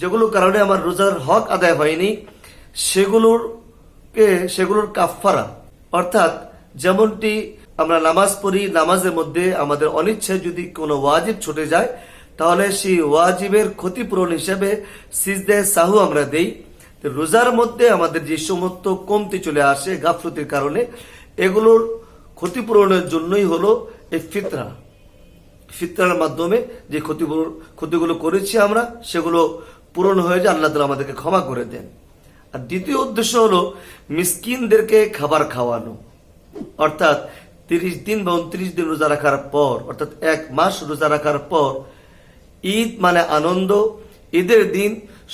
যেগুলোর কারণে আমার রোজার হক আদায় হয়নি সেগুলোর কাফফারা, অর্থাৎ যেমনটি আমরা নামাজ পড়ি, নামাজের মধ্যে আমাদের অনিচ্ছায় যদি কোনো ওয়াজিব ছুটে যায় তাহলে সেই ওয়াজিবের ক্ষতিপূরণ হিসেবে সিজদায়ে সাহু আমরা দেই। রোজার মধ্যে আমাদের যে সমস্ত কমতি চলে আসে গাফলতির কারণে, এগুলোর ক্ষতিপূরণের জন্যই হলো এই ফিতরার মাধ্যমে যে ক্ষতিগুলো করেছি আমরা সেগুলো পূরণ হয়ে যায়, আল্লাহ তাআলা আমাদেরকে ক্ষমা করে দেন। আর দ্বিতীয় উদ্দেশ্য হলো মিসকিনদেরকে খাবার খাওয়ানো, অর্থাৎ 30 দিন বা 29 দিন রোজা রাখার পর, অর্থাৎ 1 মাস রোজা রাখার পর ঈদ মানে আনন্দ, ঈদের দিন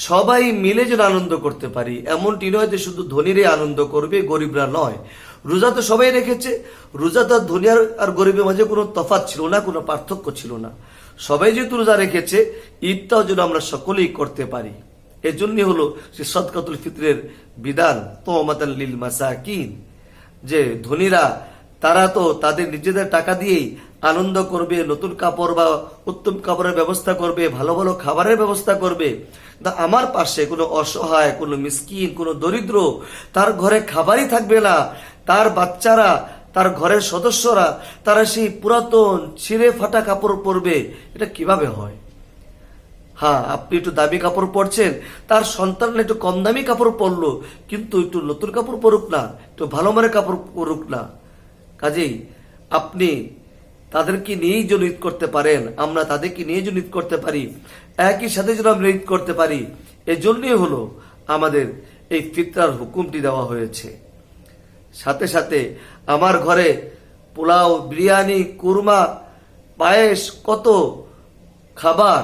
সবাই মিলে যেন আনন্দ করতে পারি। এমনটি নয় যে শুধু ধনীরাই আনন্দ করবে, গরিবরা নয়। রোজা তো সবাই রেখেছে, রোজা তো ধনী আর গরিবের মাঝে কোনো তফাৎ ছিল না, কোনো পার্থক্য ছিল না। সবাই যেহেতু রোজা রেখেছে, ঈদটাও যেন আমরা সকলেই করতে পারি। এজন্যই হলো সে সদকাতুল ফিতরের বিধান, তুমাতাল লিল মাসাকিন, যে ধনীরা তারা তো তাদের নিজেদের টাকা দিয়েই আনন্দ করবে, নতুন কাপড় বা উত্তম কাপড়ের ব্যবস্থা করবে, ভালো ভালো খাবারের ব্যবস্থা করবে। আমার পাশে কোনো অসহায়, কোনো মিসকিন, কোনো দরিদ্র, তার ঘরে খাবারই থাকবে না, তার বাচ্চারা, তার ঘরের সদস্যরা তারা সেই পুরাতন ছিঁড়ে ফাটা কাপড় পরবে, এটা কিভাবে হয়? হ্যাঁ, আপনি একটু দামি কাপড় পরছেন, তার সন্তান একটু কম দামি কাপড় পরলো, কিন্তু একটু নতুন কাপড় পরুক না, একটু ভালো মানের কাপড় পরুক না। কাজেই আপনি তাদেরকে নিয়েই যেন ঈদ করতে পারেন, আমরা তাদেরকে নিয়ে যেন ঈদ করতে পারি, একই সাথে যেন আমরা ঈদ করতে পারি, এজন্যই হলো আমাদের এই ফিতরার হুকুমটি দেওয়া হয়েছে। সাথে সাথে আমার ঘরে পোলাও, বিরিয়ানি, কুরমা, পায়েস, কত খাবার,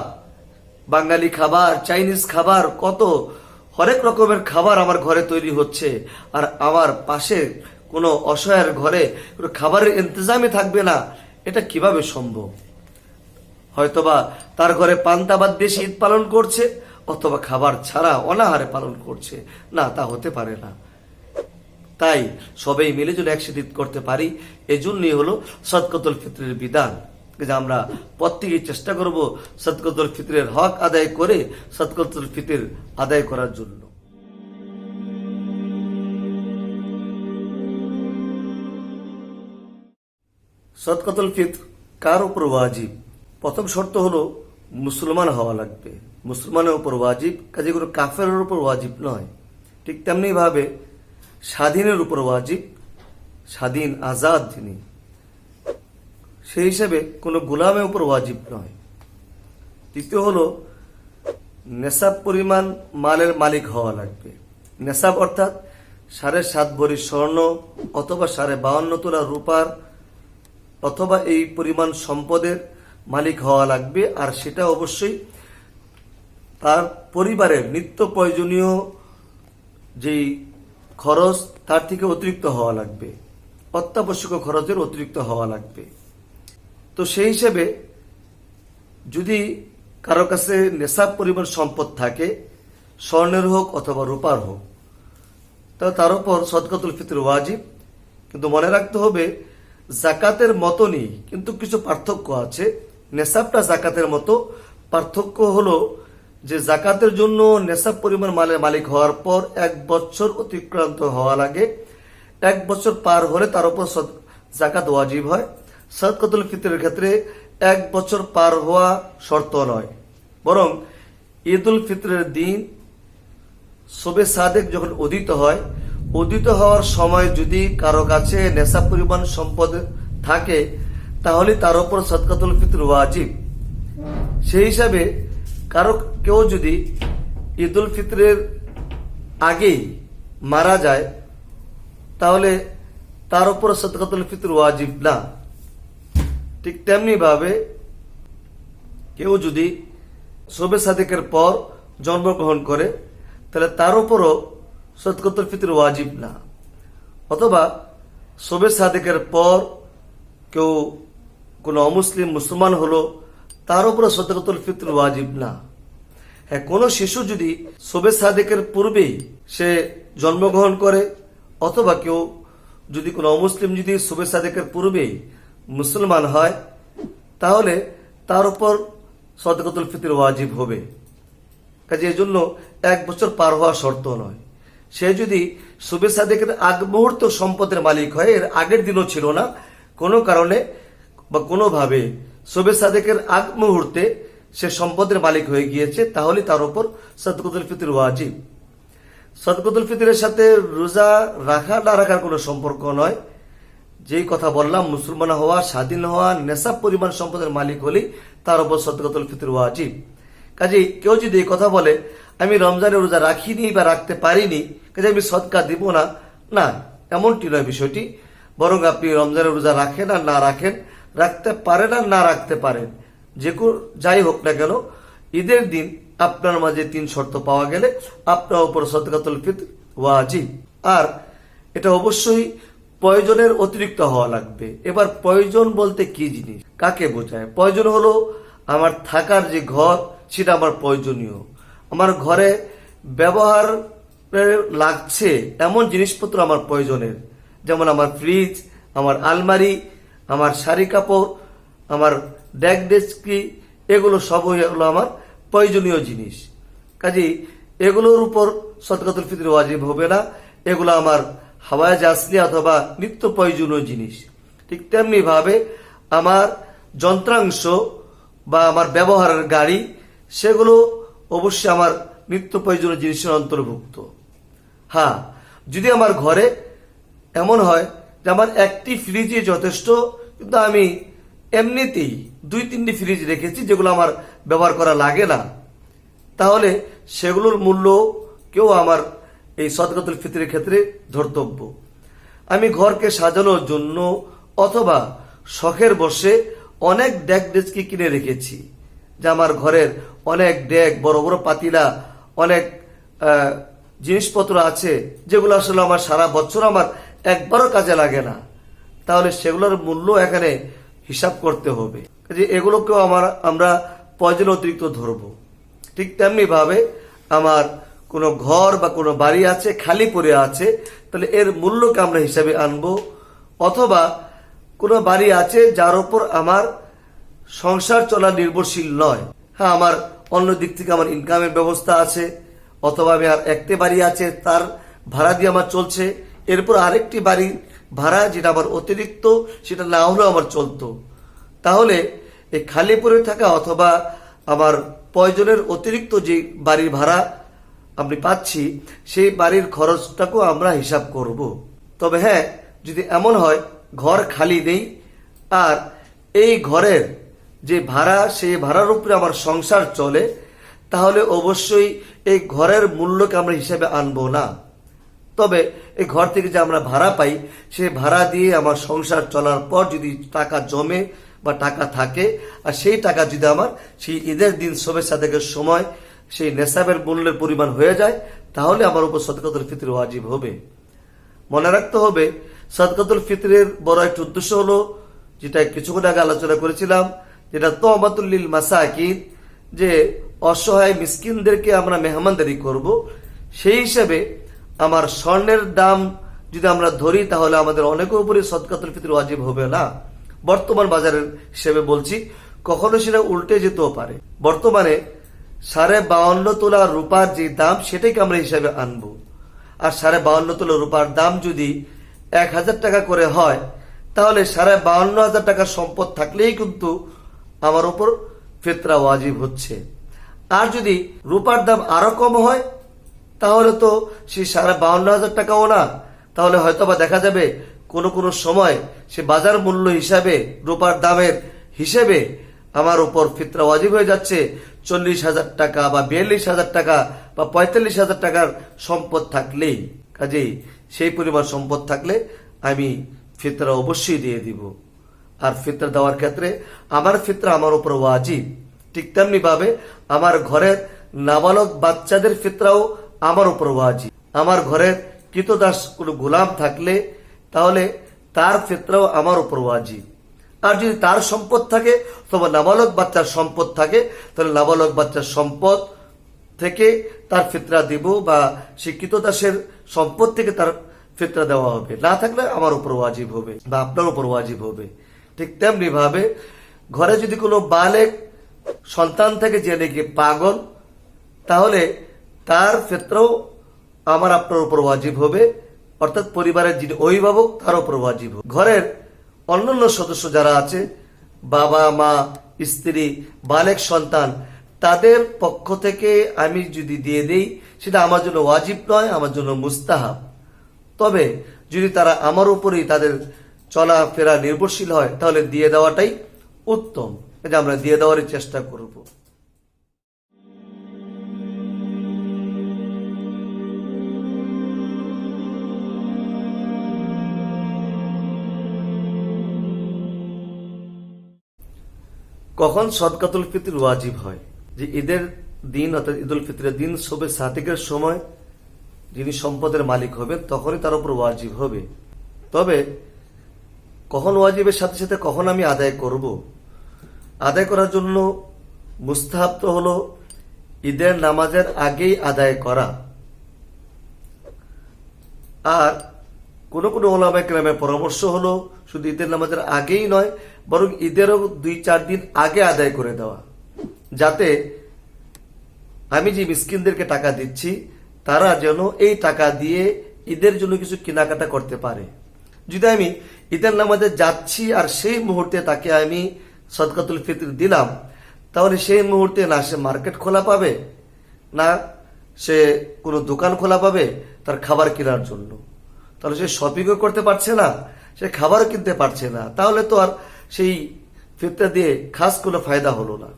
বাঙালি খাবার, চাইনিজ খাবার, কত হরেক রকমের খাবার আমার ঘরে তৈরি হচ্ছে, আর আমার পাশে কোনো অসহায়ের ঘরে কোনো খাবারের ইন্তজামে থাকবে না, এটা কিভাবে সম্ভব? হয়তোবা তার ঘরে পান্তা ভাত দিয়ে ঈদ পালন করছে, অথবা খাবার ছাড়া অনাহারে পালন করছে, না, তা হতে পারে না। তাই সবাই মিলে যদি একসাথে ঈদ করতে পারি, এজন্যই হলো সদকাতুল ফিতরের বিধান, যে আমরা প্রত্যেকেই চেষ্টা করব সদকাতুল ফিতরের হক আদায় করে সদকাতুল ফিতর আদায় করার জন্য। সদকাতুল ফিতর কার উপর ওয়াজিব? প্রথম শর্ত হলো মুসলমান হওয়া লাগবে, মুসলমানের উপর ওয়াজিব, কাজে কোনো কাফেরের উপর ওয়াজিব নয়। ঠিক তেমনি ভাবে স্বাধীনের উপর ওয়াজিব, স্বাধীন আজাদ যিনি, সেই হিসেবে কোনো গোলামের উপর ওয়াজিব নয়। তৃতীয় হলো নেশাব পরিমাণ মালের মালিক হওয়া লাগবে। নেশাব অর্থাৎ 7.5 ভরি স্বর্ণ অথবা 52.5 তোলা রূপার অথবা এই পরিমাণ সম্পদের মালিক হওয়া লাগবে, আর সেটা অবশ্যই তার পরিবারের নিত্য প্রয়োজনীয় যেই খরচ তার থেকে অতিরিক্ত হওয়া লাগবে, অত্যাবশ্যক খরচের অতিরিক্ত হওয়া লাগবে। তো সেই হিসেবে যদি কারো কাছে নেশাব পরিমাণ সম্পদ থাকে, স্বর্ণের হোক অথবা রূপার হোক, তার উপর সদকাতুল ফিতর ওয়াজিব। কিন্তু মনে রাখতে হবে জাকাতের মতনই কিন্তু কিছু পার্থক্য আছে। নেশাবটা জাকাতের মতো, পার্থক্য হলো যে জাকাতের জন্য নেশাব পরিমাণ মালের মালিক হওয়ার পর 1 বছর অতিক্রান্ত হওয়া লাগে, 1 বছর পার হলে তার উপর জাকাত ওয়াজিব হয়। সদকাতুল ফিতরের ক্ষেত্রে 1 বছর পার হওয়া শর্ত নয়, বরং ঈদুল ফিতরের দিন শবে সাদেক যখন উদিত হয়, উদিত হওয়ার সময় যদি কারো কাছে নেশাব পরিমাণ সম্পদ থাকে তাহলে তার উপর সদকাতুল ফিতর ওয়াজিব। সেই হিসাবে কেউ যদি ঈদুল ফিতরের আগেই মারা যায় তাহলে তার উপর সদকাতুল ফিতর ওয়াজিব না। ঠিক তেমনি ভাবে কেউ যদি শবে সাদেকের পর জন্মগ্রহণ করে তাহলে তার উপরও সদকাতুল ফিতর ওয়াজিব না। অথবা শবে সাদেকের পর কেউ কোনো অমুসলিম মুসলমান হলো, তার উপরও সদকাতুল ফিতর ওয়াজিব না। হ্যাঁ, কোনো শিশু যদি শবে সাদেকের পূর্বেই সে জন্মগ্রহণ করে, অথবা কেউ যদি কোনো অমুসলিম যদি শবে সাদেকের পূর্বেই মুসলমান হয়, তাহলে তার উপর সদকাতুল ফিতর ওয়াজিব হবে। কাজে এই জন্য 1 বছর পার হওয়া শর্ত নয়। সে যদি শুবে সাদেকের আগ মুহূর্ত সম্পদের মালিক হয়, এর আগের দিনও ছিল না, কোনো কারণে বা কোনোভাবে শুবে সাদেকের আগ মুহূর্তে সে সম্পদের মালিক হয়ে গিয়েছে, তাহলে তার উপর সাদকাতুল ফিতর ওয়াজিব। সাদকাতুল ফিতরের সাথে রোজা রাখা না রাখার কোনো সম্পর্ক নয়। যেই কথা বললাম, মুসলমান হওয়া, স্বাধীন হওয়া, নেশাব পরিমাণ সম্পদের মালিক হলেই তার উপর সাদকাতুল ফিতর ওয়াজিব। কাজে কেউ যদি এই কথা বলে আমি রমজানের রোজা রাখিনি বা রাখতে পারিনি, কাজে আমি সদকা দিব না, না, এমনটি নয় বিষয়টি। বরং আপনি রমজানের রোজা রাখেন আর না রাখেন, রাখতে পারেন আর না রাখতে পারেন, যাই হোক না কেন, ঈদের দিন আপনার মাঝে 3 শর্ত পাওয়া গেলে আপনার উপর সাদকাতুল ফিতর ওয়াজিব। আর এটা অবশ্যই প্রয়োজনের অতিরিক্ত হওয়া লাগবে। এবার প্রয়োজন বলতে কি জিনিস, কাকে বোঝায়? প্রয়োজন হলো আমার থাকার যে ঘর, সেটা আমার প্রয়োজনীয়। আমার ঘরে ব্যবহার লাগছে এমন জিনিসপত্র আমার প্রয়োজনের, যেমন আমার ফ্রিজ, আমার আলমারি, আমার শাড়ি কাপড়, আমার ডেক ডেস্কি, এগুলো সবই হলো আমার প্রয়োজনীয় জিনিস। কাজেই এগুলোর উপর সাদকাতুল ফিতর ওয়াজিব হবে না। এগুলো আমার হাওয়ায়ে আসলি অথবা নিত্য প্রয়োজনীয় জিনিস। ঠিক তেমনি ভাবে আমার যন্ত্রাংশ বা আমার ব্যবহারের গাড়ি, সেগুলো অবশ্যই আমার নিত্য প্রয়োজনীয় জিনিসের অন্তর্ভুক্ত। হ্যাঁ, যদি আমার ঘরে এমন হয় যে আমার একটি ফ্রিজে যথেষ্ট, কিন্তু আমি এমনিতেই 2-3টি ফ্রিজ রেখেছি যেগুলো আমার ব্যবহার করা লাগে না, তাহলে সেগুলোর মূল্য কেউ আমার এই সাদকাতুল ফিতরের ক্ষেত্রে ধর্তব্য। আমি ঘরকে সাজানোর জন্য অথবা শখের বসে অনেক ডেক ডেস্কি কিনে রেখেছি, যে আমার ঘরের অনেক ডেক, বড় বড় পাতিলা, অনেক জিনিসপত্র আছে যেগুলো আসলে আমার সারা বছর আমার একবারও কাজে লাগে না, তাহলে সেগুলোর মূল্য এখানে হিসাব করতে হবে, যে এগুলোকেও আমরা প্রয়োজন অতিরিক্ত ধরব। ঠিক তেমনি ভাবে আমার কোনো ঘর বা কোনো বাড়ি আছে, খালি পড়ে আছে, তাহলে এর মূল্যকে আমরা হিসাবে আনবো। অথবা কোনো বাড়ি আছে যার উপর আমার সংসার চলা নির্ভরশীল নয়, হ্যাঁ, আমার অন্য দিক থেকে আমার ইনকামের ব্যবস্থা আছে, অথবা আমি আর একটি বাড়ি আছে তার ভাড়া দিয়ে আমার চলছে, এরপর আরেকটি বাড়ি ভাড়া যেটা আমার অতিরিক্ত, সেটা না হলেও আমার চলতো, তাহলে এই খালি পড়ে থাকা অথবা আমার প্রয়োজনের অতিরিক্ত যে বাড়ির ভাড়া আমি পাচ্ছি, সেই বাড়ির খরচটাকেও আমরা হিসাব করব। তবে হ্যাঁ, যদি এমন হয় ঘর খালি নেই আর এই ঘরের যে ভাড়া, সেই ভাড়ার উপরে আমার সংসার চলে, তাহলে অবশ্যই এই ঘরের মূল্যকে আমরা হিসাবে আনবো না। তবে এই ঘর থেকে যে আমরা ভাড়া পাই, সেই ভাড়া দিয়ে আমার সংসার চলার পর যদি টাকা জমে বা টাকা থাকে, আর সেই টাকা যদি আমার সেই ঈদের দিন শবে সাদেকের সময় সেই নেশাবের মূল্যের পরিমাণ হয়ে যায়, তাহলে আমার উপর সাদকাতুল ফিতর ওয়াজিব হবে। মনে রাখতে হবে, সাদকাতুল ফিতরের বড় একটা উদ্দেশ্য হলো, যেটা কিছুক্ষণ আগে আলোচনা করেছিলাম, যেটা তু'মাতুল লিল মাসাকিন, যে অসহায় মিসকিনদেরকে আমরা মেহমানদারি করব। সেই হিসেবে আমার স্বর্ণের দাম যদি আমরা ধরি, তাহলে আমাদের অনেকের উপরে সাদকাতুল ফিতর ওয়াজিব হবে না। বর্তমান বাজারের হিসেবে বলছি, কখনো সেটা উল্টে যেতেও পারে। বর্তমানে 52.5 তোলা রূপার যে দাম, সেটাকে আমরা হিসাবে আনবো। আর 52.5 তোলা রূপার দাম যদি 1000 টাকা করে হয়, তাহলে 52,500 টাকার সম্পদ থাকলেই কিন্তু আমার উপর ফিতরা ওয়াজিব হচ্ছে। আর যদি রূপার দাম আরো কম হয়, তাহলে তো সেই 52,500 টাকাও না, তাহলে হয়তোবা দেখা যাবে কোনো কোনো সময় সে বাজার মূল্য হিসাবে, রূপার দামের হিসেবে আমার উপর ফিতরা ওয়াজিব হয়ে যাচ্ছে 40,000 টাকা বা 42,000 টাকা বা 45,000 টাকার সম্পদ থাকলেই। কাজেই সেই পরিমাণ সম্পদ থাকলে আমি ফিতরা অবশ্যই দিয়ে দিব। আর ফিতরা দেওয়ার ক্ষেত্রে আমার ফিতরা আমার উপর ওয়াজিব। ঠিক তেমনি ভাবে আমার ঘরের নাবালক বাচ্চাদের ফিতরাও আমার উপর ওয়াজিব। আমার ঘরের কৃতদাস কোনো গোলাম থাকলে, তাহলে তার ফিতরাও আমার উপর ওয়াজিব। আর যদি তার সম্পদ থাকে, তবে নাবালক বাচ্চার সম্পদ থাকে, তাহলে নাবালক বাচ্চার সম্পদ থেকে তার ফিতরা দিব, বা শিক্ষিত দাসের সম্পদ থেকে তার ফিতরা দেওয়া হবে। না থাকলে আমার উপর ওয়াজিব হবে বা আপনার উপর ওয়াজিব হবে। ঠিক তেমনি ভাবে ঘরে যদি কোনো বালেক সন্তান থাকে যে নাকি পাগল, তাহলে তার ক্ষেত্রেও আমার আপনার উপর ওয়াজিব হবে, অর্থাৎ পরিবারের যিনি অভিভাবক তার উপর ওয়াজিব হবে। ঘরের অন্যান্য সদস্য যারা আছে, বাবা মা, স্ত্রী, বালেক সন্তান, তাদের পক্ষ থেকে আমি যদি দিয়ে দেই সেটা আমার জন্য ওয়াজিব নয়, আমার জন্য মুস্তাহাব। তবে যদি তারা আমার উপরেই তাদের চলাফেরা নির্ভরশীল হয় তাহলে দিয়ে দেওয়াটাই উত্তম। এটা আমরা দিয়ে দেওয়ারই চেষ্টা করব। কখন সদকাতুল ফিতর ওয়াজিব হয়? যে ঈদের দিন অর্থাৎ ঈদুল ফিতরের দিন সবে সাদিকের সময় যিনি সম্পদের মালিক হবেন তখনই তার উপর ওয়াজিব হবে। তবে কখন ওয়াজিবের সাথে সাথে কখন আমি আদায় করব? আদায় করার জন্য মুস্তাহাব তো হলো ঈদের নামাজের আগেই আদায় করা। আর কোন কোন ওলামায়ে কেরামের পরামর্শ হলো শুধু ঈদের নামাজের আগেই নয়, বরং ঈদেরও 2-4 দিন আগে আদায় করে দেওয়া, যাতে আমি যে মিসকিনদেরকে টাকা দিচ্ছি তারা যেন এই টাকা দিয়ে ঈদের জন্য কিছু কেনাকাটা করতে পারে। যদি আমি ঈদের নামাজে যাচ্ছি আর সেই মুহূর্তে তাকে আমি সদকাতুল ফিতর দিলাম, তাহলে সেই মুহূর্তে না সে মার্কেট খোলা পাবে, না সে কোনো দোকান খোলা পাবে তার খাবার কেনার জন্য, তাহলে সে শপিংও করতে পারছে না, সে খাবার কিনতে পারছে না, তাহলে তো আর সেই ফিতরা দিয়ে খাস কোনো ফায়দা হলো না।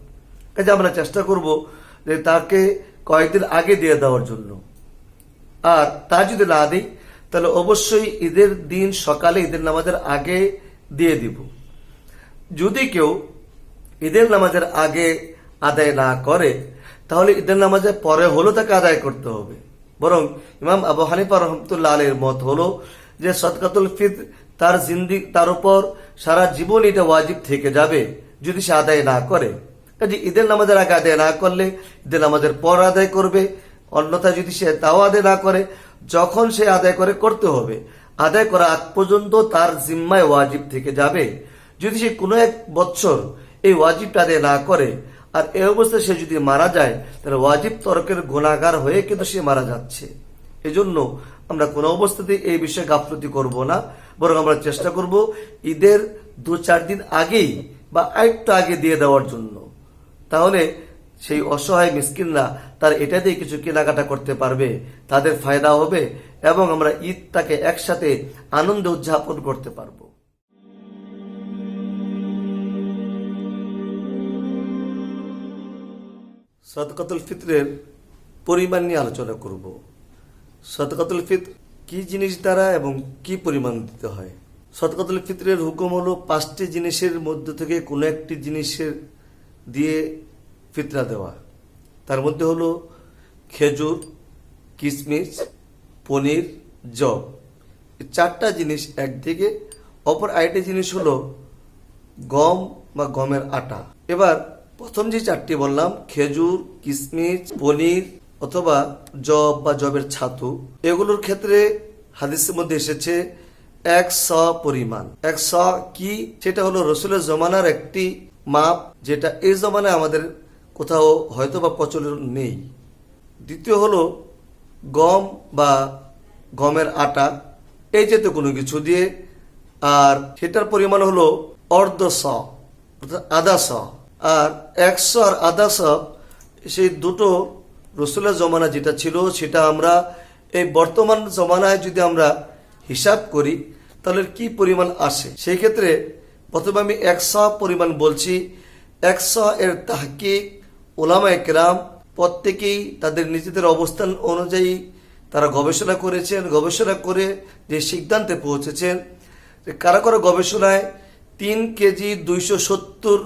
কাজে আমরা চেষ্টা করব যে তাকে কয়েকদিন আগে দিয়ে দেওয়ার জন্য। আর তা যদি না দিই তাহলে অবশ্যই ঈদের দিন সকালে ঈদের নামাজের আগে দিয়ে দিব। যদি কেউ ঈদের নামাজের আগে আদায় না করে তাহলে ঈদের নামাজের পরে হলো তাকে আদায় করতে হবে। বরং ইমাম আবু হানিফা রহমতুল্লাহ আলাইহির মত হলো যে সদকাতুল ফিতর তার উপর সারা জীবন এটা ওয়াজিব থেকে যাবে যদি সে আদায় না করে। কাজে ঈদের নামাজের আগে আদায় না করলে ঈদের নামাজের পর আদায় করবে, অন্যথা যদি সে তাও আদায় না করে যখন সে আদায় করে করতে হবে। আদায় করা আগ পর্যন্ত তার জিম্মায় ওয়াজিব থেকে যাবে। যদি সে কোনো এক বছর এই ওয়াজিবটা আদায় না করে আর এই অবস্থায় সে যদি মারা যায় তাহলে ওয়াজিব তরকের গুনাহগার হয়ে কিন্তু সে মারা যাচ্ছে। এজন্য আমরা কোনো অবস্থাতেই এই বিষয়ে গাফলতি করব না, বরং আমরা চেষ্টা করব ঈদের 2-4 দিন আগেই বা আরেকটু আগে দিয়ে দেওয়ার জন্য। তাহলে সেই অসহায় মিসকিনরা তার এটা দিয়ে কিছু কেনাকাটা করতে পারবে, তাদের ফায়দা হবে এবং আমরা ঈদটাকে একসাথে আনন্দে উদযাপন করতে পারবো। সদকাতুল ফিতরের পরিমাণ নিয়ে আলোচনা করব। সদকাতুল ফিতর কি জিনিস দ্বারা এবং কি পরিমাণ দিতে হয়? সদকাতুল ফিতরের হুকুম হলো 5টি জিনিসের মধ্যে থেকে কোনো একটি জিনিসের দিয়ে ফিতরা দেওয়া। তার মধ্যে হলো খেজুর, কিশমিশ, পনির, জব। এই 4টা জিনিস একদিকে, অপর আরেকটি জিনিস হলো গম বা গমের আটা। এবার প্রথম যে 4টি বললাম, খেজুর, কিশমিশ, পনির অথবা জব বা জবের ছাতু, এগুলোর ক্ষেত্রে হাদিসের মধ্যে এসেছে 100 পরিমাণ। 100 কি? সেটা হলো রসুলের জমানার একটি মাপ, যেটা এই জমানায় আমাদের কোথাও হয়তো বা প্রচলন নেই। দ্বিতীয় হলো গম বা গমের আটা, এই জাতীয় কোনো কিছু দিয়ে, আর সেটার পরিমাণ হলো অর্ধ শ, অর্থাৎ আধা শ। আর 100 আর আধা শ, সেই দুটো রসুলের জমানা যেটা ছিল সেটা আমরা এই বর্তমান জমানায় যদি আমরা হিসাব করি তাহলে কি পরিমাণ আসে। সেই ক্ষেত্রে প্রথমে আমি 100 পরিমাণ বলছি। 100 এর তাহকিক উলামায়ে কেরাম প্রত্যেকেই তাদের নিজেদের অবস্থান অনুযায়ী তারা গবেষণা করেছেন, গবেষণা করে যে সিদ্ধান্তে পৌঁছেছেন যে কারা কারা গবেষণায় 3 কেজি 270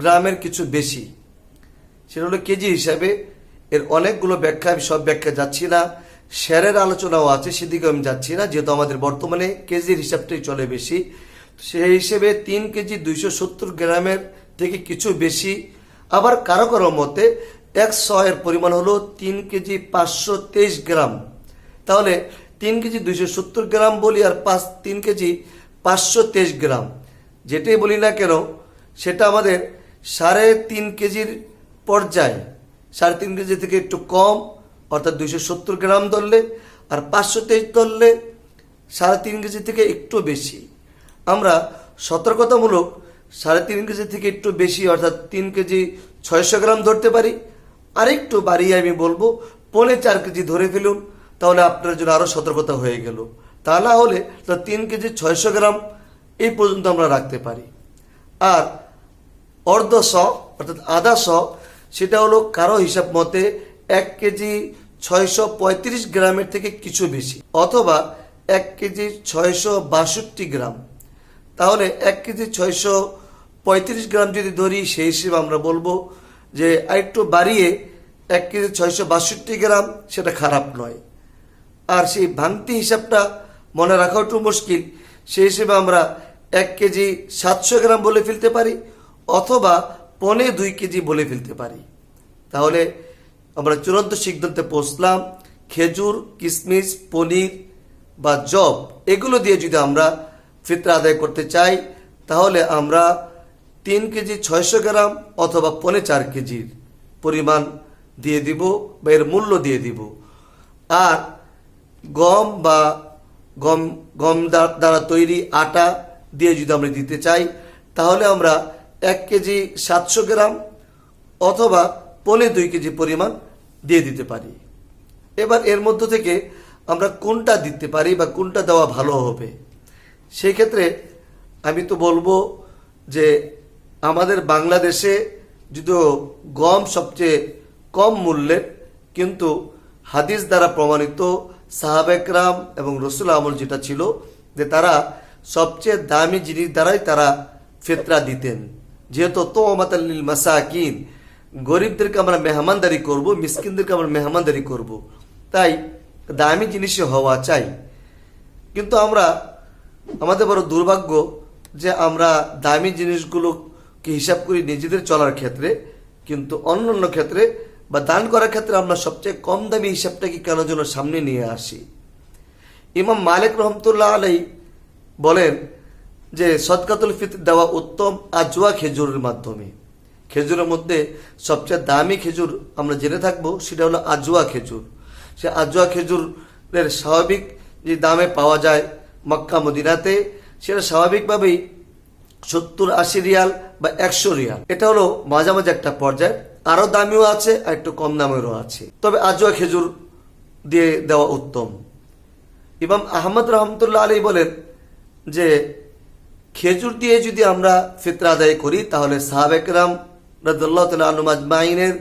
গ্রামের কিছু বেশি, সেটা হলো কেজি হিসাবে। এর অনেকগুলো ব্যাখ্যা, আমি সব ব্যাখ্যা যাচ্ছি না, শেয়ারের আলোচনাও আছে, সেদিকে আমি যাচ্ছি না, যেহেতু আমাদের বর্তমানে কেজির হিসাবটাই চলে বেশি। সেই হিসেবে 3 কেজি 270 গ্রামের থেকে কিছু বেশি। আবার কারো কারো মতে 100 এর পরিমাণ হলো 3 কেজি 523 গ্রাম। তাহলে 3 কেজি 270 গ্রাম বলি আর 3 কেজি 523 গ্রাম, যেটাই বলি না কেন সেটা আমাদের 3.5 কেজির পর্যায়ে। 3.5 কেজি থেকে একটু কম অর্থাৎ 270 গ্রাম ধরলে, আর 523 ধরলে 3.5 কেজি থেকে একটু বেশি। আমরা সতর্কতামূলক 3.5 কেজি থেকে একটু বেশি অর্থাৎ 3 কেজি 600 গ্রাম ধরতে পারি। আরেকটু বাড়িয়ে আমি বলবো 4.5 কেজি ধরে ফেলুন, তাহলে আপনার জন্য আরও সতর্কতা হয়ে গেল। তা না হলে 3 কেজি 600 গ্রাম এই পর্যন্ত আমরা রাখতে পারি। আর অর্ধ শ অর্থাৎ আধা শ, সেটা হলো কারো হিসাব মতে 1 কেজি 635 গ্রামের থেকে কিছু বেশি, অথবা 1 কেজি 662 গ্রাম। তাহলে 1 কেজি 635 গ্রাম যদি ধরি, সেই হিসেবে আমরা বলবো যে আরেকটু বাড়িয়ে 1 কেজি 662 গ্রাম, সেটা খারাপ নয়। আর সেই ভাঙতি হিসাবটা মনে রাখা একটু মুশকিল, সেই হিসেবে আমরা 1 কেজি 700 গ্রাম বলে ফেলতে পারি, অথবা 2.25 কেজি বলে ফেলতে পারি। তাহলে আমরা চূড়ান্ত সিদ্ধান্তে পৌঁছলাম, খেজুর, কিশমিশ, পনির বা জব এগুলো দিয়ে যদি আমরা ফিতরা আদায় করতে চাই, তাহলে আমরা 3 কেজি 600 গ্রাম অথবা 4.5 কেজির পরিমাণ দিয়ে দিব বা এর মূল্য দিয়ে দিব। আর গম বা গম দ্বারা তৈরি আটা দিয়ে যদি আমরা দিতে চাই, তাহলে আমরা 1 কেজি 700 গ্রাম অথবা 2.25 কেজি পরিমাণ দিয়ে দিতে পারি। এবার এর মধ্য থেকে আমরা কোনটা দিতে পারি বা কোনটা দেওয়া ভালো হবে, সেই ক্ষেত্রে আমি তো বলবো যে আমাদের বাংলাদেশে যদিও গম সবচেয়ে কম মূল্যের, কিন্তু হাদিস দ্বারা প্রমাণিত সাহাবা একরাম এবং রসুল আমল যেটা ছিল যে তারা সবচেয়ে দামি জিনিস দ্বারাই তারা ফিতরা দিতেন। যেহেতু তোমাতাল লিল মাসাকিন, গরিবদেরকে আমরা মেহমানদারি করব, মিসকিনদেরকে আমরা মেহমানদারি করব, তাই দামি জিনিসই হওয়া চাই। কিন্তু আমাদের বড় দুর্ভাগ্য যে আমরা দামি জিনিসগুলোকে হিসাব করি নিজেদের চলার ক্ষেত্রে, কিন্তু অন্য ক্ষেত্রে বা দান করার ক্ষেত্রে আমরা সবচেয়ে কম দামি হিসাবটাকে কেন যেন সামনে নিয়ে আসি। ইমাম মালিক রহমতুল্লাহ আলাই বলেন যে সদকাতুল ফিতর দেওয়া উত্তম আজওয়া খেজুরের মাধ্যমে। খেজুরের মধ্যে সবচেয়ে দামি খেজুর আমরা জেনে থাকবো, সেটা হলো আজওয়া খেজুর। সে আজওয়া খেজুরের স্বাভাবিক যে দামে পাওয়া যায় মক্কা মদিনাতে, সেটা স্বাভাবিকভাবেই 70-80 রিয়াল বা 100 রিয়াল। এটা হলো মাঝামাঝি একটা পর্যায়ে, আরো দামিও আছে আর একটু কম দামেরও আছে, তবে আজওয়া খেজুর দিয়ে দেওয়া উত্তম। ইমাম আহমদ রহমতুল্লাহ আলী বলেন যে খেজুর দিয়ে যদি আমরা ফিতরা আদায় করি, তাহলে সাহাবা একরাম রাদিয়াল্লাহু তাআলা আনহুম আজমাইনের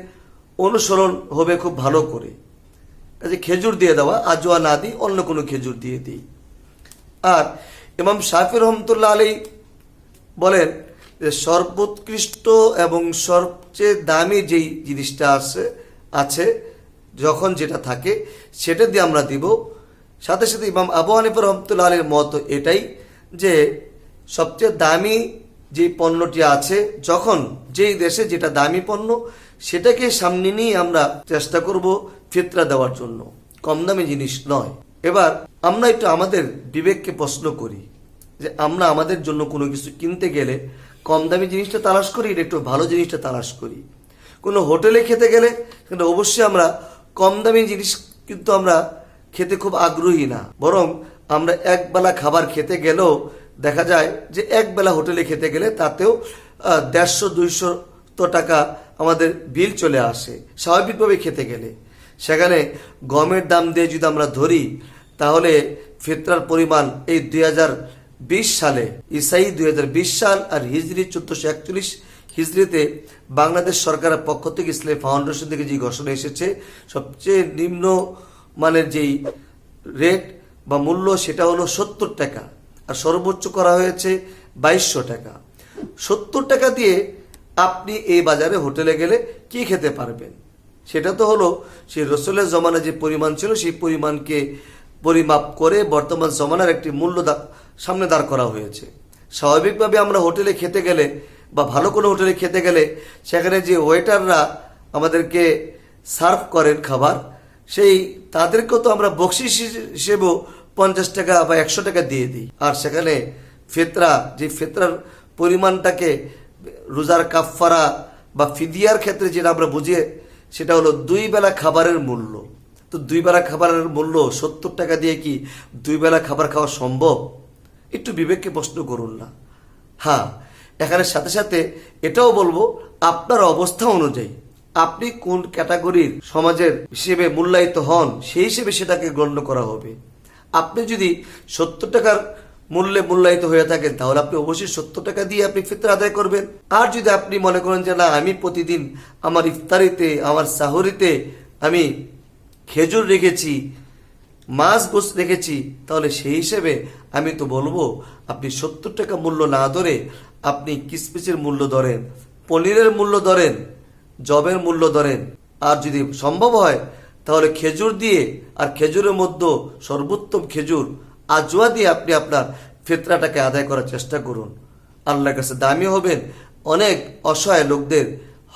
অনুসরণ হবে খুব ভালো করে। কাজে খেজুর দিয়ে দেওয়া, আজওয়া না দিই, অন্য কোনো খেজুর দিয়ে দিই। আর ইমাম শাফি রহমতুল্লাহ আলী বলেন যে সর্বোৎকৃষ্ট এবং সবচেয়ে দামি যেই জিনিসটা আছে যখন যেটা থাকে সেটা দিয়ে আমরা দিব। সাথে সাথে ইমাম আবু হানিফা রহমতুল্লাহ আলীর মত এটাই যে সবচেয়ে দামি যে পণ্যটি আছে, যখন যেই দেশে যেটা দামি পণ্য, সেটাকে সামনে নিয়ে আমরা চেষ্টা করব ফিতরা দেওয়ার জন্য, কম দামি জিনিস নয়। এবার আমরা একটু আমাদের বিবেককে প্রশ্ন করি যে আমরা আমাদের জন্য কোনো কিছু কিনতে গেলে কম দামি জিনিসটা তালাশ করি, একটু ভালো জিনিসটা তালাশ করি। কোনো হোটেলে খেতে গেলে কিন্তু অবশ্যই আমরা কম দামি জিনিস কিন্তু আমরা খেতে খুব আগ্রহী না, বরং আমরা একবেলা খাবার খেতে গেলেও দেখা যায় যে একবেলা হোটেলে খেতে গেলে তাতেও 150-200 টাকা আমাদের বিল চলে আসে স্বাভাবিকভাবে খেতে গেলে। সেখানে গমের দাম দিয়ে যদি আমরা ধরি, তাহলে ফিতরার পরিমাণ এই 2020 সালে, ইসাই 2020 সাল আর হিজরি 1441 হিজরিতে বাংলাদেশ সরকারের পক্ষ থেকে ইসলামী ফাউন্ডেশন থেকে যে ঘোষণা এসেছে, সবচেয়ে নিম্ন মানের যেই রেট বা মূল্য সেটা হলো 70 টাকা, আর সর্বোচ্চ করা হয়েছে 2200 টাকা। 70 টাকা দিয়ে আপনি এই বাজারে হোটেলে গেলে কি খেতে পারবেন? সেটা তো হলো সেই রসুলের জমানায় যে পরিমাণ ছিল সেই পরিমাণকে পরিমাপ করে বর্তমান জমানার একটি মূল্য সামনে দাঁড় করা হয়েছে। স্বাভাবিকভাবে আমরা হোটেলে খেতে গেলে বা ভালো কোনো হোটেলে খেতে গেলে সেখানে যে ওয়েটাররা আমাদেরকে সার্ভ করেন খাবার, সেই তাদেরকেও তো আমরা বকশিশ হিসেবেও 50 টাকা বা 100 টাকা দিয়ে দিই। আর সেখানে ফিতরা, যে ফিতরার পরিমাণটাকে রোজার কাফফারা বা ফিদিয়ার ক্ষেত্রে যেটা আমরা বুঝিয়ে সেটা হলো 2 বেলা খাবারের মূল্য। তো 2 বেলা খাবারের মূল্য 70 টাকা দিয়ে কি 2 বেলা খাবার খাওয়া সম্ভব? একটু বিবেককে প্রশ্ন করুন না। হ্যাঁ, এখানে সাথে সাথে এটাও বলবো, আপনার অবস্থা অনুযায়ী আপনি কোন ক্যাটাগরির সমাজের হিসেবে মূল্যায়িত হন, সেই হিসেবে সেটাকে গণ্য করা হবে। আপনি যদি 70 টাকার মূল্যে মূল্যায়িত হয়ে থাকেন, তাহলে আপনি অবশ্যই 70 টাকা দিয়ে আপনি ফিতরা আদায় করবেন। আর যদি আপনি মনে করেন যে না, আমি প্রতিদিন আমার ইফতারিতে, আমার সাহরিতে আমি খেজুর রেখেছি, মাছ গোস রেখেছি, তাহলে সেই হিসেবে আমি তো বলবো আপনি 70 টাকা মূল্য না ধরে আপনি কিসমিসের মূল্য ধরেন, পনিরের মূল্য ধরেন, জবের মূল্য ধরেন। আর যদি সম্ভব হয় তাহলে খেজুর দিয়ে, আর খেজুরের মধ্যে সর্বোত্তম খেজুর আজওয়া দিয়ে আপনি আপনার ফিতরাটাকে আদায় করার চেষ্টা করুন। আল্লাহর কাছে দামি হবেন, অনেক অসহায় লোকদের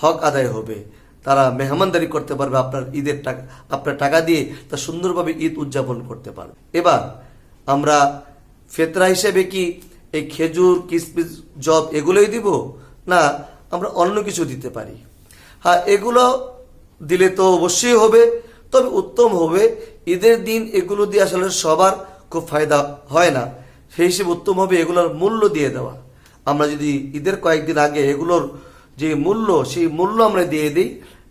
হক আদায় হবে, তারা মেহমানদারি করতে পারবে আপনার ঈদের টাকা, আপনার টাকা দিয়ে তা সুন্দরভাবে ঈদ উদযাপন করতে পারবে। এবার আমরা ফিতরা হিসেবে কি এই খেজুর, কিসমিস, জব এগুলোই দিব? না, আমরা অন্য কিছু দিতে পারি। হ্যাঁ, এগুলো দিলে তো অবশ্যই হবে, তবে উত্তম হবে ঈদের দিন এগুলো দিয়ে আসলে সবার খুব ফায়দা হয় না, সেই হিসেবে উত্তম হবে এগুলোর মূল্য দিয়ে দেওয়া। আমরা যদি ঈদের কয়েকদিন আগে এগুলোর যে মূল্য, সেই মূল্য আমরা দিয়ে দিই,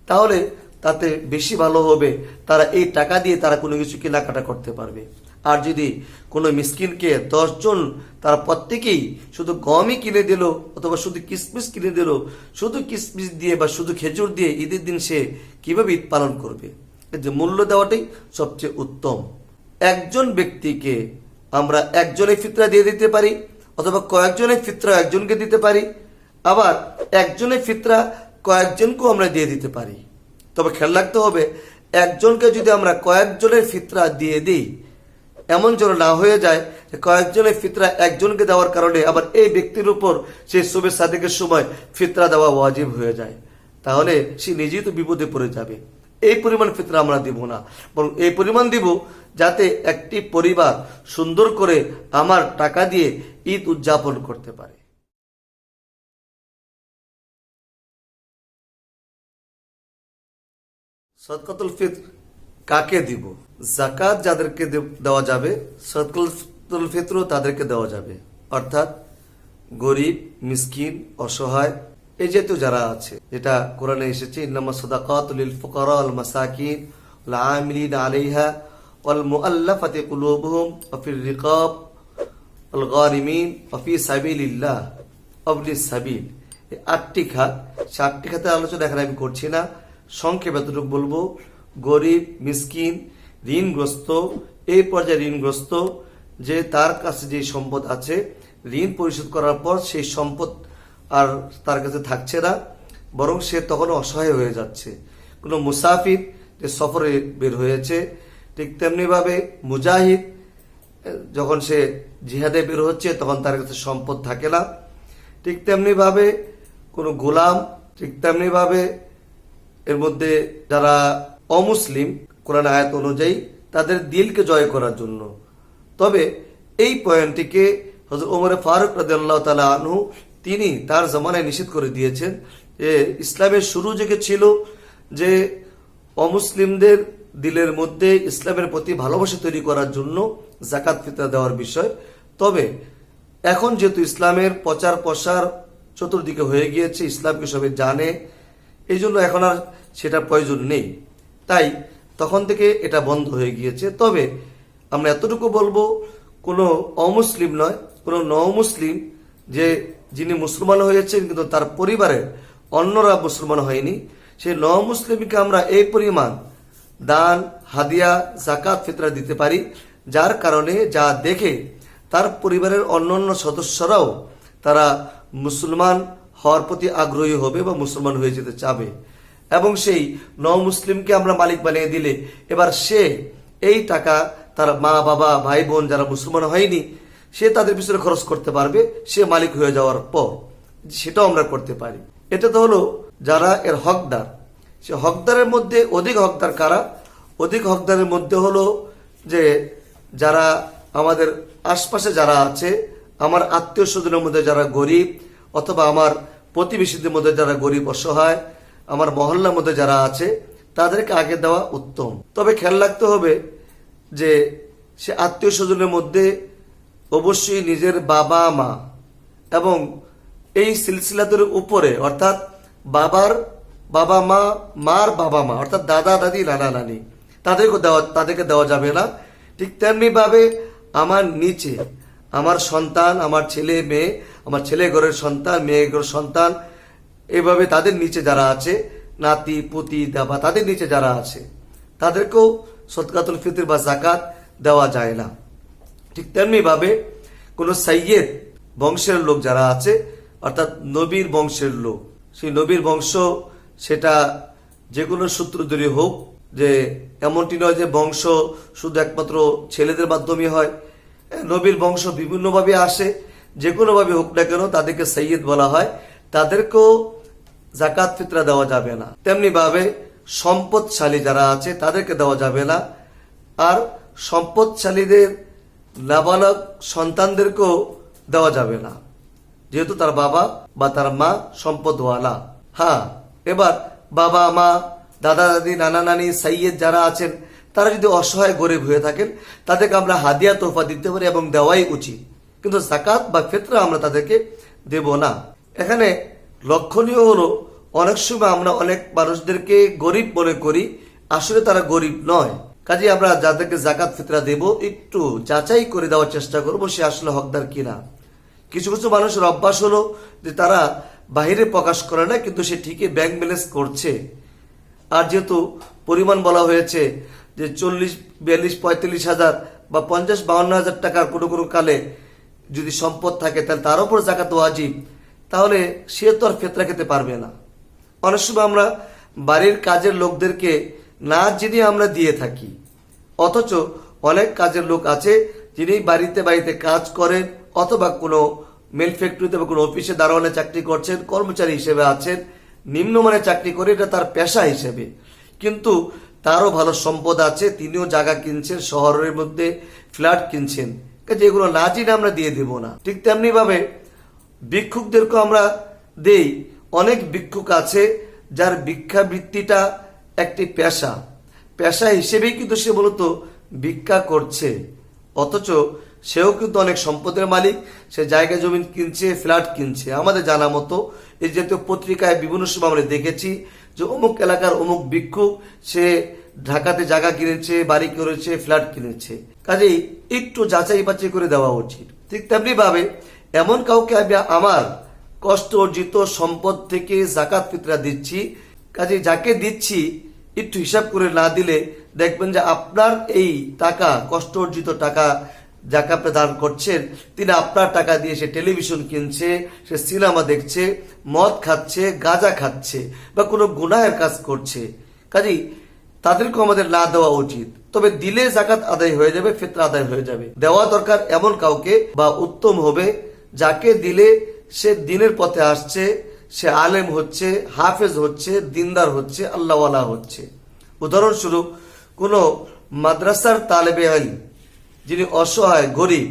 তাহলে তাতে বেশি ভালো হবে। তারা এই টাকা দিয়ে তারা কোনো কিছু কেনাকাটা করতে পারবে। আর যদি কোনো মিসকিনকে 10 জন তারা প্রত্যেকেই শুধু গমই কিনে দিল, অথবা শুধু কিসমিস কিনে দিল, শুধু কিসমিস দিয়ে বা শুধু খেজুর দিয়ে ঈদের দিন সে কিভাবে ঈদ পালন করবে? এই যে মূল্য দেওয়াটাই সবচেয়ে উত্তম। একজন ব্যক্তিকে আমরা একজনের ফিতরা দিয়ে দিতে পারি, অথবা কয়েকজনের ফিতরা একজনকে দিতে পারি, আবার একজনের ফিতরা কয়েকজনকেও আমরা দিয়ে দিতে পারি। তবে খেয়াল রাখতে হবে, একজনকে যদি আমরা কয়েকজনের ফিতরা দিয়ে দিই, এমন যেন না হয়ে যায় যে কয়েকজনের ফিতরা একজনকে দেওয়ার কারণে আবার এই ব্যক্তির উপর সেই শুভে সাদেকের সময় ফিতরা দেওয়া ওয়াজিব হয়ে যায়, তাহলে সে নিজেই তো বিপদে পড়ে যাবে। এই পরিমাণ ফিতরা আমরা দিব না, বরং এই পরিমাণ দিব যাতে একটি পরিবার সুন্দর করে আমার টাকা দিয়ে ঈদ উদযাপন করতে পারে। সদকাতুল ফিতর কাকে দিব? জাকাত যাদেরকে দেওয়া যাবে, সদকাতুল ফিতর তাদেরকে দেওয়া যাবে। অর্থাৎ গরিব, মিসকিন, অসহায় এই জাতীয় যারা আছে, যেটা কোরআনে এসেছে, ইন্নামা সাদাকাতু লিল ফুকারা ওয়াল মাসাকিন ওয়াল আমিলিনা আলাইহা ওয়াল মুআল্লাফাতি কুলুবুহুম ওয়া ফির রিকাব ওয়াল গারিমিন ওয়া ফি সাবিলিল্লাহ ওয়াবনিস সাবিল। এই 8টি খাত, 7টি খাতের আলোচনা এখানে আমি করছি না, সংক্ষেপে এতটুকু বলবো। গরিব, মিসকিন, ঋণগ্রস্ত, এই পর্যায়ে ঋণগ্রস্ত, যে তার কাছে যে সম্পদ আছে, ঋণ পরিশোধ করার পর সেই সম্পদ আর তার কাছে থাকছে না, বরং সে তখন অসহায় হয়ে যাচ্ছে। কোনো মুসাফির যে সফরে বের হয়েছে, ঠিক তেমনি ভাবে মুজাহিদ যখন সে জিহাদে বের হচ্ছে তখন তার কাছে সম্পদ থাকে না, ঠিক তেমনি ভাবে কোনো গোলাম, ঠিক তেমনি ভাবে এর মধ্যে যারা অমুসলিম, কোরআন আয়াত অনুযায়ী তাদের দিলকে জয় করার জন্য। তবে এই পয়েন্টটিকে হযরত ওমর ফারুক রাদিয়াল্লাহু তাআলা আনহু তিনি তার জামানায় নিষেধ করে দিয়েছেন যে ইসলামের শুরু থেকে ছিল যে অমুসলিমদের দিলের মধ্যে ইসলামের প্রতি ভালোবাসা তৈরি করার জন্য যাকাত ফিতরা দেওয়ার বিষয়। তবে এখন যেহেতু ইসলামের প্রচার প্রসার চতুর্দিকে হয়ে গিয়েছে, ইসলামকে সবাই জানে, এই জন্য এখন আর সেটার প্রয়োজন নেই, তাই তখন থেকে এটা বন্ধ হয়ে গিয়েছে। তবে আমরা এতটুকু বলবো, কোনো অমুসলিম নয়, কোনো নমুসলিম, যে যিনি মুসলমান হয়েছেন কিন্তু তার পরিবারের অন্যরা মুসলমান হয়নি, সেই নমুসলিমকে আমরা এই পরিমাণ দান, হাদিয়া, যাকাত ফিতরা দিতে পারি, যার কারণে যা দেখে তার পরিবারের অন্যান্য সদস্যরাও তারা মুসলমান হওয়ার প্রতি আগ্রহী হবে বা মুসলমান হয়ে যেতে চাবে। এবং সেই নমুসলিমকে আমরা মালিক বানিয়ে দিলে এবার সে এই টাকা তার মা, বাবা, ভাই, বোন যারা মুসলমান হয়নি, সে তাদের পিছনে খরচ করতে পারবে সে মালিক হয়ে যাওয়ার পর, সেটাও আমরা করতে পারি। এটা তো হলো যারা এর হকদার। সে হকদারের মধ্যে অধিক হকদার কারা? অধিক হকদারের মধ্যে হলো যে যারা আমাদের আশপাশে যারা আছে, আমার আত্মীয় স্বজনের মধ্যে যারা গরিব, অথবা আমার প্রতিবেশীদের মধ্যে যারা গরিব অসহায়, আমার মহল্লার মধ্যে যারা আছে, তাদেরকে আগে দেওয়া উত্তম। তবে খেয়াল রাখতে হবে যে সে আত্মীয় স্বজনের মধ্যে অবশ্যই নিজের বাবা মা এবং এই সিলসিলাদের উপরে অর্থাৎ বাবার বাবা মা, মার বাবা মা অর্থাৎ দাদা দাদি নানা নানি তাদেরকে দেওয়া যাবে না। ঠিক তেমনি ভাবে আমার নিচে আমার সন্তান, আমার ছেলে মেয়ে, আমার ছেলে ঘরের সন্তান, মেয়ে ঘরের সন্তান, এইভাবে তাদের নিচে যারা আছে, নাতি পুতি দাবা, তাদের নিচে যারা আছে তাদেরকেও সদকাতুল ফিতর বা জাকাত দেওয়া যায় না। ঠিক তেমনি ভাবে কোন সাইয়্যেদ বংশের লোক যারা আছে অর্থাৎ নবীর বংশের লোক, সেই নবীর বংশ সেটা যে কোনো সূত্র ধরে হোক, যে এমনটি নয় যে বংশ শুধু একমাত্র ছেলেদের মাধ্যমে হয়, নবীর বংশ বিভিন্নভাবে আসে, যে কোনোভাবে হোক না কেন তাদেরকে সাইয়্যেদ বলা হয়, তাদেরকেও জাকাত ফিতরা দেওয়া যাবে না। তেমনি ভাবে সম্পদশালী যারা আছে তাদেরকে দেওয়া যাবে না। আর সম্পদশালীদের নাবালক সন্তানদেরকেও দেওয়া যাবে না, যেহেতু তার বাবা বা তার মা সম্পদওয়ালা। হ্যাঁ, এবার বাবা মা, দাদা দাদি, নানা নানি, সাইয়্যেদ যারা আছেন তারা যদি অসহায় গরিব হয়ে থাকেন তাদেরকে আমরা হাদিয়া তোহফা দিতে পারি এবং দেওয়াই উচিত, কিন্তু জাকাত বা ফিতরা আমরা তাদেরকে দেব না। এখানে লক্ষণীয় হলো অনেক সময় আমরা অনেক মানুষদেরকে গরিব মনে করি, আসলে তারা গরিব নয়। কাজে আমরা যাদেরকে জাকাত ফিতরা দেব একটু যাচাই করে দেওয়ার চেষ্টা করবো সে আসলে হকদার কিনা। কিছু কিছু মানুষের অভ্যাস হলো যে তারা বাহিরে প্রকাশ করে না, কিন্তু সে ঠিকই ব্যাংক ব্যালেন্স করছে। আর যেহেতু পরিমাণ বলা হয়েছে যে 40, 42, 45 হাজার বা 50, 52 হাজার টাকার কোনো কোনো কালে যদি সম্পদ থাকে তাহলে তার উপর জাকাত ওয়াজিব, তাহলে সে তো আর ফিতরা খেতে পারবে না। অনেক সময় আমরা বাড়ির কাজের লোকদেরকে না জেনে আমরা দিয়ে থাকি, অথচ অনেক কাজের লোক আছে যিনি বাড়িতে বাড়িতে কাজ করেন অথবা কোনো মিল ফ্যাক্টরিতে বা কোনো অফিসে দারোয়ানে চাকরি করছেন, কর্মচারী হিসেবে আছেন, নিম্নমানের চাকরি করে, এটা তার পেশা হিসেবে, কিন্তু তারও ভালো সম্পদ আছে, তিনিও জায়গা কিনছেন, শহরের মধ্যে ফ্ল্যাট কিনছেন, যেগুলো না জেনে আমরা দিয়ে দেব না। ঠিক তেমনি ভাবে ভিক্ষুকদেরকে আমরা দেই। অনেক ভিক্ষুক আছে যার ভিক্ষাবৃত্তিটা একটি পেশা হিসেবেই কিন্তু সে মূলত ভিক্ষা করছে, অথচ সেও কিন্তু অনেক সম্পদের মালিক, সে জায়গা জমি কিনছে, ফ্ল্যাট কিনছে। আমাদের জানা মতো এই জাতীয় পত্রিকায় বিভিন্ন সময় আমরা দেখেছি যে অমুক এলাকার অমুক ভিক্ষুক সে ঢাকাতে জায়গা কিনেছে, বাড়ি করেছে, ফ্ল্যাট কিনেছে। কাজেই একটু যাচাই বাছাই করে দেওয়া উচিত। ঠিক তেমনি ভাবে এমন কাউকে আমি আমার কষ্ট অর্জিত সম্পদ থেকে জাকাত ফিতরা দিচ্ছি, কাজেই যাকে দিচ্ছি একটু হিসাব করে না দিলে দেখবেন যে আপনার এই টাকা, কষ্ট অর্জিত টাকা যাকে আপনি দান করছেন, তিনি আপনার টাকা দিয়ে সে টেলিভিশন কিনছে, সে সিনেমা দেখছে, মদ খাচ্ছে, গাঁজা খাচ্ছে বা কোনো গুনাহের কাজ করছে। কাজেই তাদেরকেও আমাদের না দেওয়া উচিত। তবে দিলে জাকাত আদায় হয়ে যাবে, ফিতরা আদায় হয়ে যাবে। দেওয়া দরকার এমন কাউকে, বা উত্তম হবে যাকে দিলে সে দিনের পথে আসছে, সে আলেম হচ্ছে, হাফেজ হচ্ছে, দিনদার হচ্ছে, আল্লাহওয়ালা হচ্ছে। উদাহরণস্বরূপ কোনো মাদ্রাসার তালেবে ইলম যিনি অসহায় গরিব,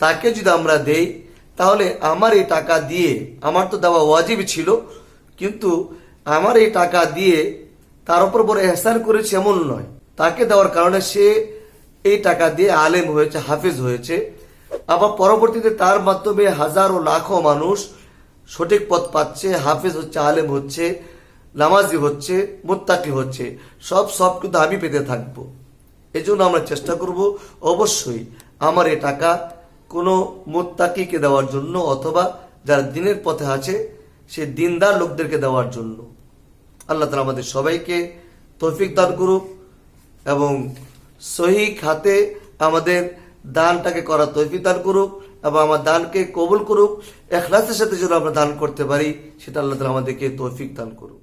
তাকে যদি আমরা দেই তাহলে আমার এই টাকা দিয়ে, আমার তো দেওয়া ওয়াজিব ছিল, কিন্তু আমার এই টাকা দিয়ে তার উপর বড় এহসান করেছে এমন নয়, তাকে দেওয়ার কারণে সে এই টাকা দিয়ে আলেম হয়েছে, হাফেজ হয়েছে, আবার পরবর্তীতে তার মাধ্যমে হাজারো লাখো মানুষ সঠিক পথ পাচ্ছে, হাফেজ হচ্ছে, আলেম হচ্ছে, নামাজি হচ্ছে, মুত্তাকি হচ্ছে, সব কিন্তু আমি পেতে থাকবো। এই জন্য আমরা চেষ্টা করব অবশ্যই আমার এই টাকা কোনো মুত্তাকিকে দেওয়ার জন্য, অথবা যারা দিনের পথে আছে সে দিনদার লোকদেরকে দেওয়ার জন্য। আল্লাহ তাআলা আমাদের সবাইকে তৌফিক দান করুক এবং সহি খাতে আমাদের দানটাকে করা তৌফিক দান করুক এবং আমার দানকে কবুল করুক। ইখলাসের সাথে যেন আমরা দান করতে পারি সেটা আল্লাহ তাআলা আমাদেরকে তৌফিক দান করুক।